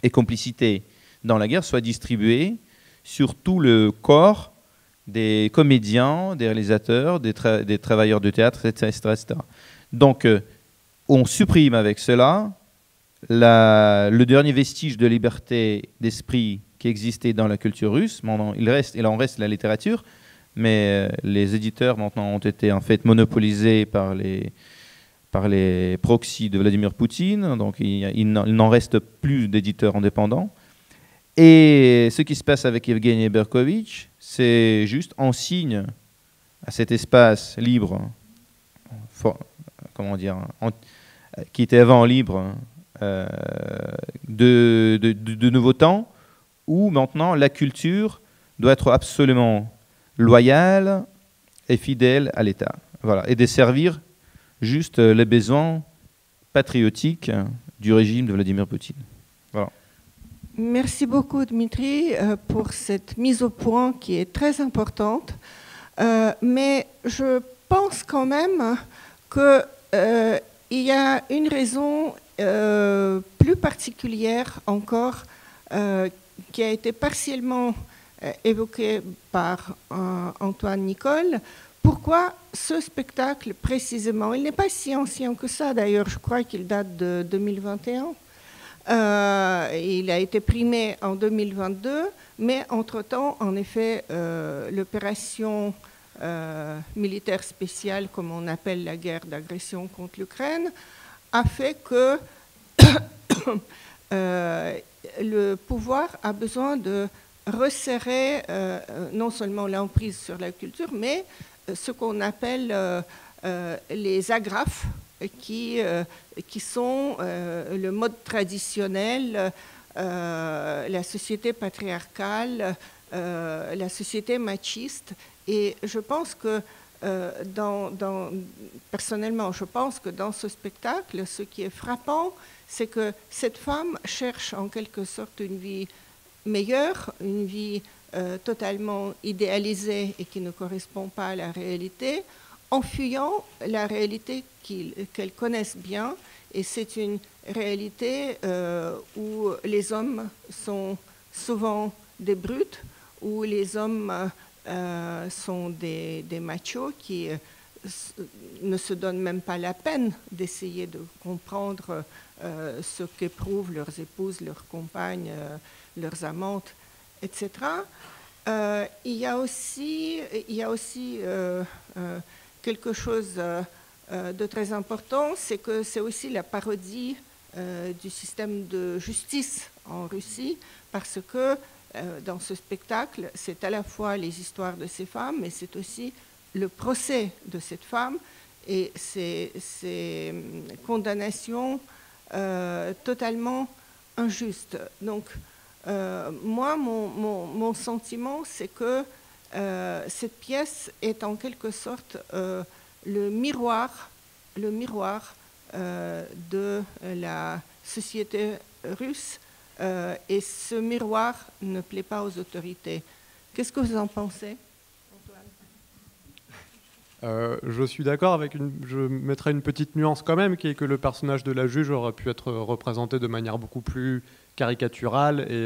et complicité dans la guerre soit distribuée sur tout le corps des comédiens, des réalisateurs, des travailleurs de théâtre, etc., etc. Donc, on supprime avec cela le dernier vestige de liberté d'esprit qui existait dans la culture russe. Maintenant, il en reste la littérature, mais les éditeurs maintenant ont été en fait monopolisés par les proxys de Vladimir Poutine, donc il n'en reste plus d'éditeurs indépendants. Et ce qui se passe avec Evgeny Berkovitch, c'est juste en signe à cet espace libre, qui était avant libre, de nouveaux temps, où maintenant la culture doit être absolument loyale et fidèle à l'État. Voilà, et desservir juste les besoins patriotiques du régime de Vladimir Poutine. Voilà. Merci beaucoup, Dmitri, pour cette mise au point qui est très importante. Mais je pense quand même qu'il y a une raison plus particulière encore qui a été partiellement évoquée par Antoine Nicole. Pourquoi ce spectacle précisément? Il n'est pas si ancien que ça d'ailleurs, je crois qu'il date de 2021. Il a été primé en 2022, mais entre-temps, en effet, l'opération militaire spéciale, comme on appelle la guerre d'agression contre l'Ukraine, a fait que le pouvoir a besoin de resserrer non seulement l'emprise sur la culture, mais ce qu'on appelle les agrafes, qui sont le mode traditionnel, la société patriarcale, la société machiste. Et je pense que, personnellement, je pense que dans ce spectacle, ce qui est frappant, c'est que cette femme cherche en quelque sorte une vie meilleure, une vie totalement idéalisée et qui ne correspond pas à la réalité, en fuyant la réalité qu'elles connaissent bien. Et c'est une réalité où les hommes sont souvent des brutes, où les hommes sont des machos qui ne se donnent même pas la peine d'essayer de comprendre ce qu'éprouvent leurs épouses, leurs compagnes, leurs amantes, etc. Il y a aussi quelque chose de très important, c'est que c'est aussi la parodie du système de justice en Russie, parce que dans ce spectacle, c'est à la fois les histoires de ces femmes, mais c'est aussi le procès de cette femme et ces condamnations totalement injustes. Donc, moi, mon sentiment, c'est que cette pièce est en quelque sorte le miroir de la société russe et ce miroir ne plaît pas aux autorités. Qu'est-ce que vous en pensez, Antoine? Je suis d'accord avec je mettrais une petite nuance quand même, qui est que le personnage de la juge aurait pu être représenté de manière beaucoup plus caricaturale et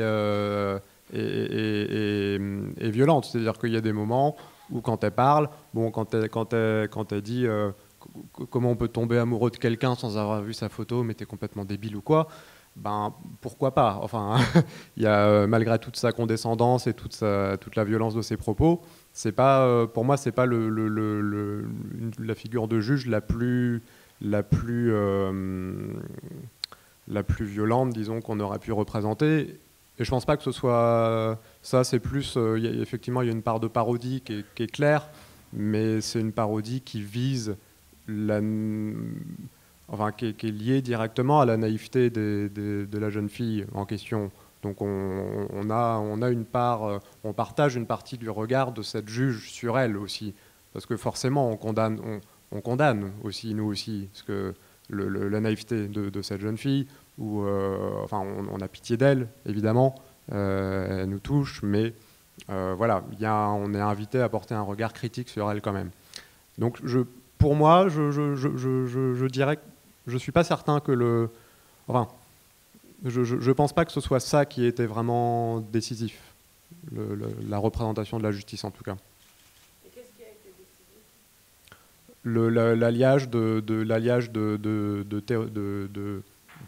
violente. C'est-à-dire qu'il y a des moments où quand elle parle, bon, quand elle dit comment on peut tomber amoureux de quelqu'un sans avoir vu sa photo, mais t'es complètement débile ou quoi, ben pourquoi pas. Enfin, il y a malgré toute sa condescendance et toute la violence de ses propos, c'est pas pour moi c'est pas la figure de juge la plus violente, disons, qu'on aurait pu représenter. Et je pense pas que ce soit ça. C'est plus effectivement il y a une part de parodie qui est claire, mais c'est une parodie qui vise qui est liée directement à la naïveté de la jeune fille en question. Donc on a une part, on partage une partie du regard de cette juge sur elle aussi, parce que forcément on condamne aussi, nous aussi, parce que la naïveté de cette jeune fille, où on a pitié d'elle évidemment, elle nous touche, mais voilà, on est invité à porter un regard critique sur elle quand même. Donc pour moi, je dirais que je suis pas certain que je pense pas que ce soit ça qui était vraiment décisif, la représentation de la justice en tout cas. Et qu'est-ce qui a été décisif?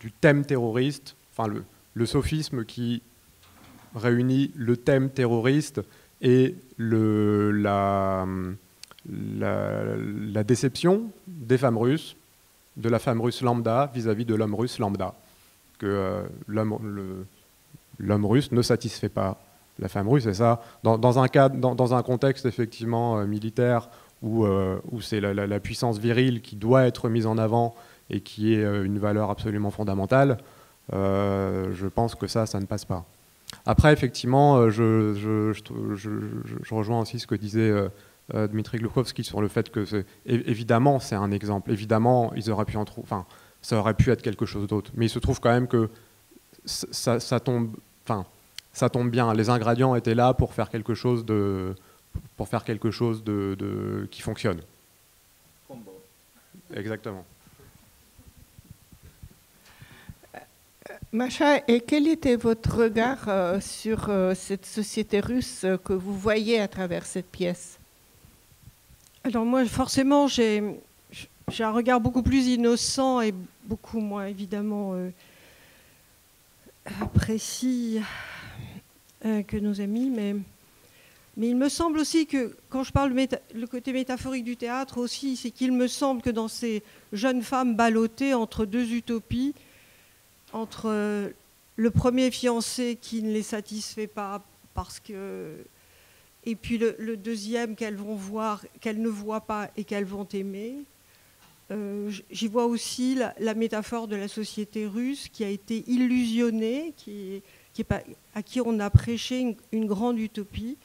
Du thème terroriste, enfin le sophisme qui réunit le thème terroriste et la déception des femmes russes, de la femme russe lambda vis-à-vis de l'homme russe lambda, que l'homme russe ne satisfait pas la femme russe, et ça dans un contexte effectivement militaire où c'est la puissance virile qui doit être mise en avant et qui est une valeur absolument fondamentale, je pense que ça ne passe pas. Après, effectivement, je rejoins aussi ce que disait Dmitri Gloukovski sur le fait que évidemment c'est un exemple, évidemment ils auraient pu ça aurait pu être quelque chose d'autre, mais il se trouve quand même que ça tombe bien, les ingrédients étaient là pour faire quelque chose qui fonctionne. Exactement. Masha, et quel était votre regard sur cette société russe que vous voyez à travers cette pièce? Alors moi, forcément, j'ai un regard beaucoup plus innocent et beaucoup moins, évidemment, précis que nos amis. Mais il me semble aussi que, quand je parle le côté métaphorique du théâtre aussi, c'est qu'il me semble que dans ces jeunes femmes ballottées entre deux utopies, entre le premier fiancé qui ne les satisfait pas parce que... Et puis le deuxième qu'elles vont voir, qu'elles ne voient pas et qu'elles vont aimer. J'y vois aussi la métaphore de la société russe qui a été illusionnée, à qui on a prêché une grande utopie,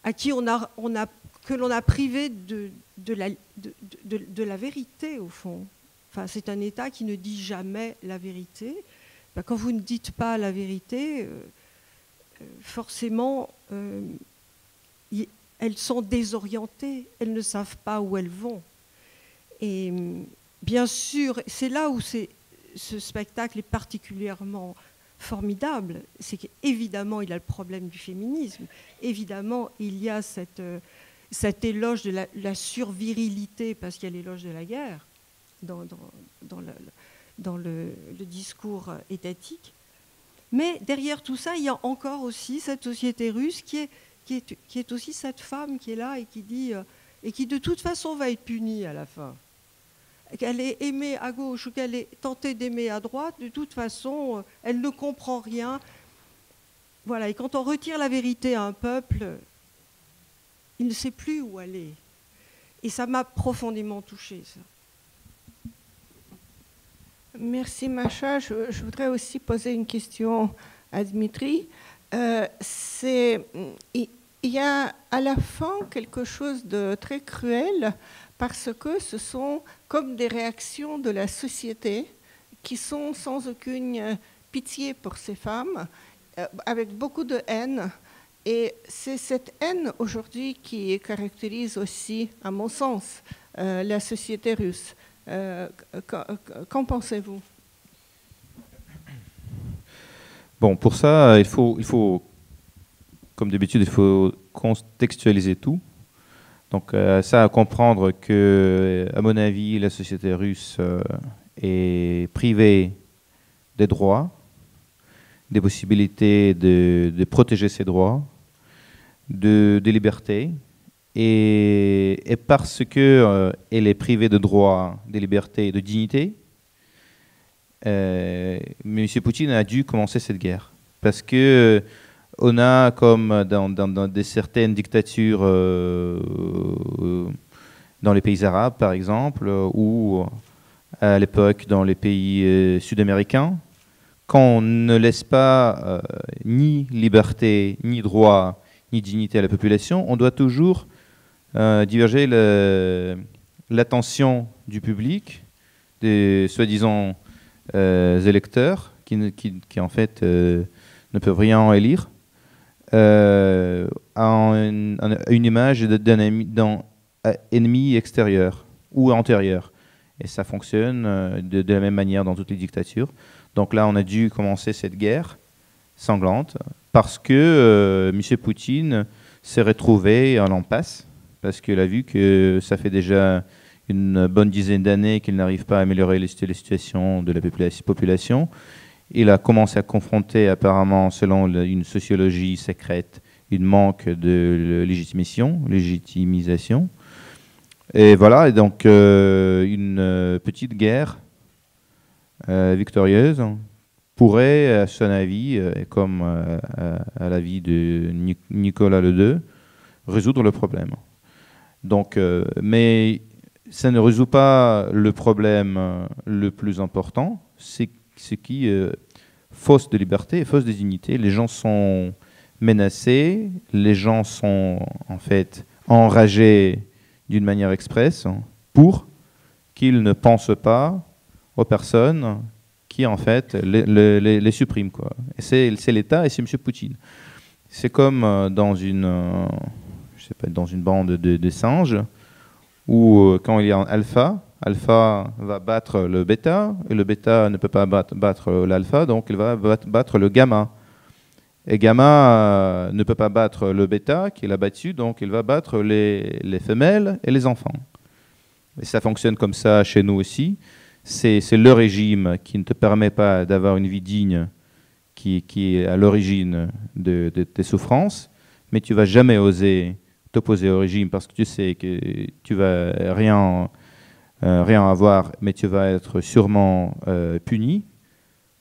à qui que l'on a privé de la vérité au fond. Enfin, c'est un État qui ne dit jamais la vérité. Ben, quand vous ne dites pas la vérité, forcément... elles sont désorientées, elles ne savent pas où elles vont. Et bien sûr, c'est là où ce spectacle est particulièrement formidable, c'est qu'évidemment, il y a le problème du féminisme, évidemment, il y a cet éloge de la survirilité, parce qu'il y a l'éloge de la guerre dans le discours étatique. Mais derrière tout ça, il y a encore aussi cette société russe qui est aussi cette femme qui est là et qui dit et qui de toute façon va être punie à la fin. Qu'elle est aimée à gauche ou qu'elle est tentée d'aimer à droite, de toute façon, elle ne comprend rien. Voilà. Et quand on retire la vérité à un peuple, il ne sait plus où aller. Et ça m'a profondément touchée, ça. Merci Masha. Je voudrais aussi poser une question à Dmitri. Il y a à la fin quelque chose de très cruel parce que ce sont comme des réactions de la société qui sont sans aucune pitié pour ces femmes, avec beaucoup de haine. Et c'est cette haine aujourd'hui qui caractérise aussi, à mon sens, la société russe. Qu'en pensez-vous? Bon, pour ça, il faut, comme d'habitude, il faut contextualiser tout. Donc, ça à comprendre que, à mon avis, la société russe est privée des droits, des possibilités de protéger ses droits, des libertés, et parce qu'elle est privée de droits, de libertés et de dignité, M. Poutine a dû commencer cette guerre. Parce que on a, comme dans certaines dictatures dans les pays arabes, par exemple, ou à l'époque dans les pays sud-américains, quand on ne laisse pas ni liberté, ni droit, ni dignité à la population, on doit toujours diverger l'attention du public, des soi-disant électeurs, qui en fait ne peuvent rien élire, à une image d'un ennemi extérieur ou antérieur. Et ça fonctionne de la même manière dans toutes les dictatures. Donc là, on a dû commencer cette guerre sanglante parce que M. Poutine s'est retrouvé en impasse, parce qu'il a vu que ça fait déjà une bonne dizaine d'années qu'il n'arrive pas à améliorer les situations de la population. Il a commencé à confronter, apparemment, selon une sociologie secrète, une manque de légitimisation. Et voilà, et donc une petite guerre victorieuse pourrait, à son avis, comme à l'avis de Nicolas II, résoudre le problème. Donc, mais ça ne résout pas le problème le plus important, c'est ce qui fausse de liberté et fausse de dignité. Les gens sont menacés, les gens sont en fait enragés d'une manière expresse pour qu'ils ne pensent pas aux personnes qui en fait les suppriment, quoi. Et c'est l'État et c'est M. Poutine. C'est comme dans une bande de singes où quand il y a un alpha va battre le bêta, et le bêta ne peut pas battre l'alpha, donc il va battre le gamma. Et gamma ne peut pas battre le bêta qu'il a battu, donc il va battre les femelles et les enfants. Et ça fonctionne comme ça chez nous aussi. C'est le régime qui ne te permet pas d'avoir une vie digne qui est à l'origine de tes souffrances, mais tu ne vas jamais oser t'opposer au régime parce que tu sais que tu vas rien avoir, mais tu vas être sûrement puni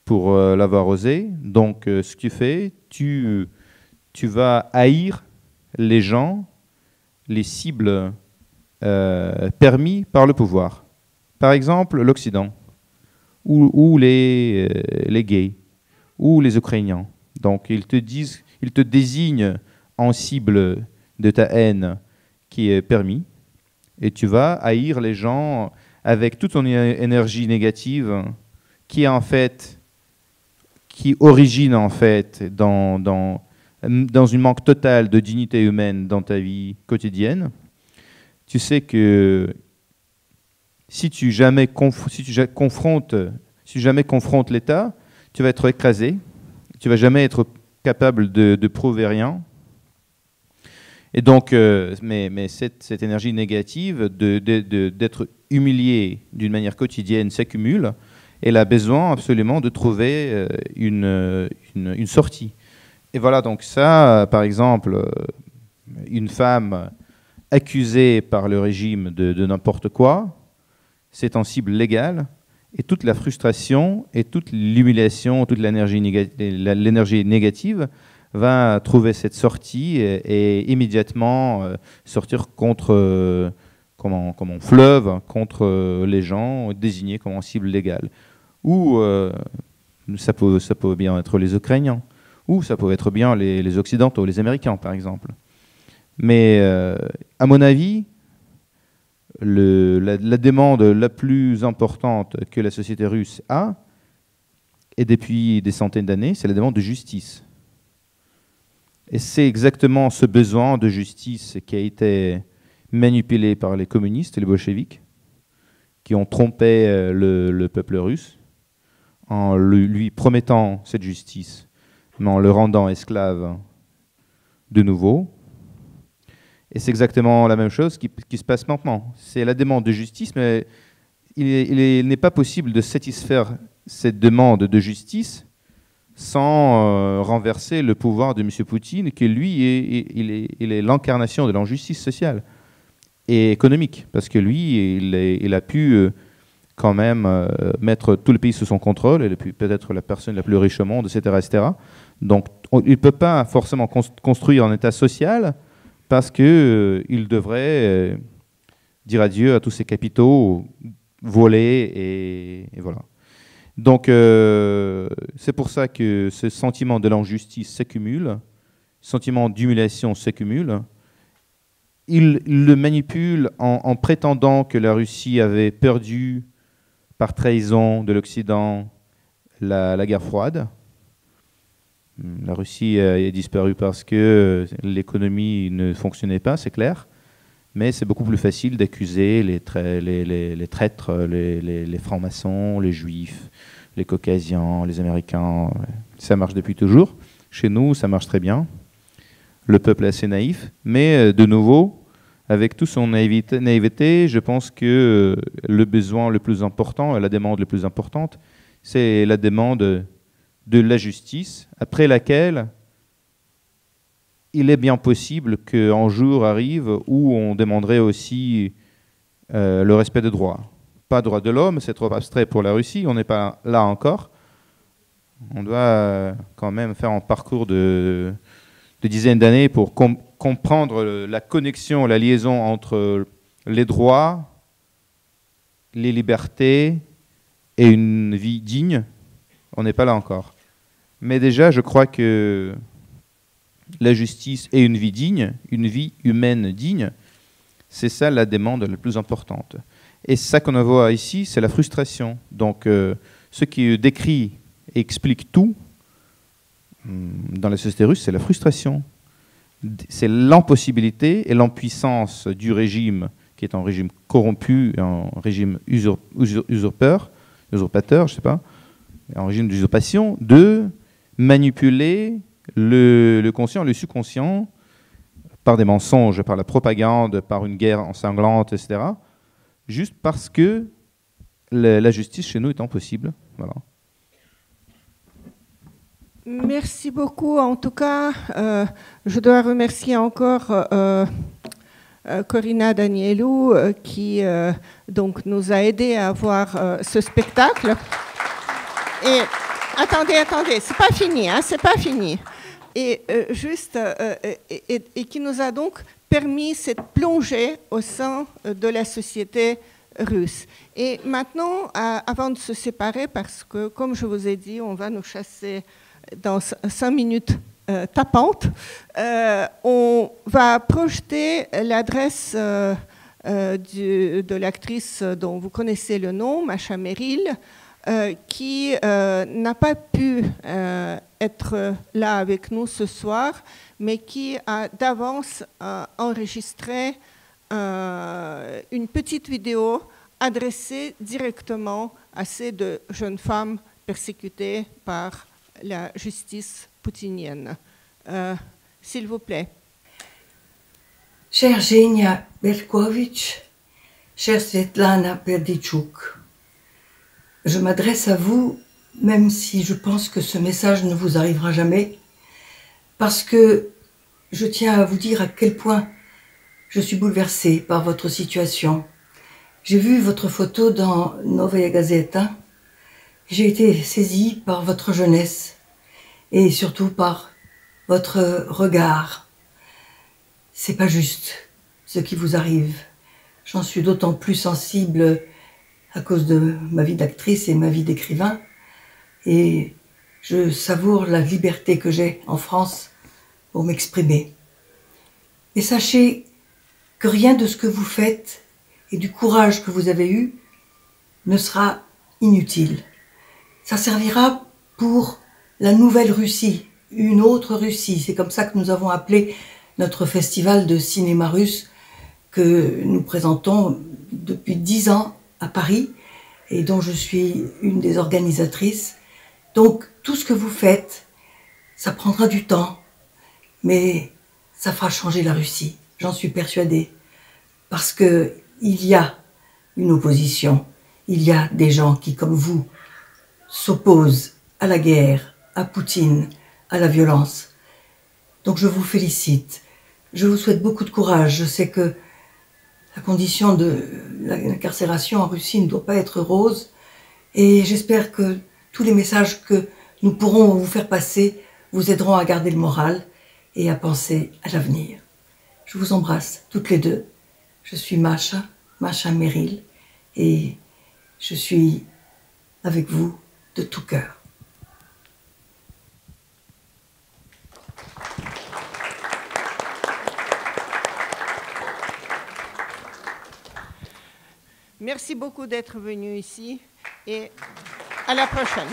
pour l'avoir osé. Donc, ce que tu fais, tu vas haïr les gens, les cibles permis par le pouvoir. Par exemple, l'Occident, ou les gays, ou les Ukrainiens. Donc, ils te désignent en cible de ta haine qui est permis, et tu vas haïr les gens avec toute ton énergie négative qui origine en fait dans une manque totale de dignité humaine dans ta vie quotidienne. Tu sais que si tu jamais confrontes l'État, tu vas être écrasé, tu vas jamais être capable de prouver rien. Et donc, mais cette énergie négative d'être humilié d'une manière quotidienne s'accumule. Elle a besoin absolument de trouver une sortie. Et voilà, donc ça, par exemple, une femme accusée par le régime de n'importe quoi, c'est en cible légale, et toute la frustration et toute l'humiliation, toute l'énergie négative va trouver cette sortie et immédiatement sortir contre comme en fleuve contre les gens désignés comme en cible légale. Ou ça peut bien être les Ukrainiens, ou ça peut être bien les Occidentaux, les Américains par exemple. Mais à mon avis, la demande la plus importante que la société russe a, et depuis des centaines d'années, c'est la demande de justice. Et c'est exactement ce besoin de justice qui a été manipulé par les communistes et les bolcheviks, qui ont trompé le peuple russe en lui promettant cette justice, mais en le rendant esclave de nouveau. Et c'est exactement la même chose qui se passe maintenant. C'est la demande de justice, mais il n'est pas possible de satisfaire cette demande de justice sans renverser le pouvoir de M. Poutine, qui lui, il est l'incarnation de l'injustice sociale et économique, parce que lui, il a pu quand même mettre tout le pays sous son contrôle, et peut-être la personne la plus riche au monde, etc. etc. Donc, il ne peut pas forcément construire un État social, parce qu'il devrait dire adieu à tous ses capitaux volés, et voilà. Donc, c'est pour ça que ce sentiment de l'injustice s'accumule, ce sentiment d'humiliation s'accumule. Il le manipule en prétendant que la Russie avait perdu par trahison de l'Occident la guerre froide. La Russie est disparue parce que l'économie ne fonctionnait pas, c'est clair. Mais c'est beaucoup plus facile d'accuser les traîtres, les francs-maçons, les juifs, les caucasiens, les américains. Ça marche depuis toujours. Chez nous, ça marche très bien. Le peuple est assez naïf. Mais de nouveau, avec toute son naïveté, je pense que le besoin le plus important, et la demande la plus importante, c'est la demande de la justice, après laquelle il est bien possible qu'un jour arrive où on demanderait aussi le respect des droits. Pas droits de l'homme, c'est trop abstrait pour la Russie, on n'est pas là encore. On doit quand même faire un parcours de dizaines d'années pour comprendre la connexion, la liaison entre les droits, les libertés et une vie digne. On n'est pas là encore. Mais déjà, je crois que la justice et une vie digne, une vie humaine digne, c'est ça la demande la plus importante. Et ça qu'on voit ici, c'est la frustration. Donc, ce qui décrit et explique tout dans la société russe, c'est la frustration. C'est l'impossibilité et l'impuissance du régime, qui est un régime corrompu, un régime usurpateur, je sais pas, un régime d'usurpation, de manipuler le conscient, le subconscient, par des mensonges, par la propagande, par une guerre ensanglante, etc., juste parce que la justice chez nous est impossible. Voilà. Merci beaucoup. En tout cas, je dois remercier encore Corina Danielou qui donc nous a aidés à voir ce spectacle. Et attendez, c'est pas fini, hein, c'est pas fini. Et et qui nous a donc permis cette plongée au sein de la société russe. Et maintenant, avant de se séparer, parce que, comme je vous ai dit, on va nous chasser dans 5 minutes tapantes, on va projeter l'adresse de l'actrice dont vous connaissez le nom, Masha Merrill, qui n'a pas pu être là avec nous ce soir, mais qui a d'avance enregistré une petite vidéo adressée directement à ces deux jeunes femmes persécutées par la justice poutinienne. S'il vous plaît. Chère Zhenya Berkovitch, chère Svetlana Perdichuk, je m'adresse à vous, même si je pense que ce message ne vous arrivera jamais, parce que je tiens à vous dire à quel point je suis bouleversée par votre situation. J'ai vu votre photo dans Novaya Gazeta. J'ai été saisie par votre jeunesse et surtout par votre regard. C'est pas juste ce qui vous arrive. J'en suis d'autant plus sensible à cause de ma vie d'actrice et ma vie d'écrivain. Et je savoure la liberté que j'ai en France pour m'exprimer. Et sachez que rien de ce que vous faites et du courage que vous avez eu ne sera inutile. Ça servira pour la nouvelle Russie, une autre Russie. C'est comme ça que nous avons appelé notre festival de cinéma russe que nous présentons depuis 10 ans à Paris et dont je suis une des organisatrices. Donc tout ce que vous faites, ça prendra du temps, mais ça fera changer la Russie, j'en suis persuadée. Parce qu'il y a une opposition, il y a des gens qui, comme vous, s'opposent à la guerre, à Poutine, à la violence. Donc je vous félicite, je vous souhaite beaucoup de courage. Je sais que la condition de l'incarcération en Russie ne doit pas être rose, et j'espère que tous les messages que nous pourrons vous faire passer vous aideront à garder le moral et à penser à l'avenir. Je vous embrasse toutes les deux. Je suis Masha Merrill, et je suis avec vous de tout cœur. Merci beaucoup d'être venu ici et à la prochaine.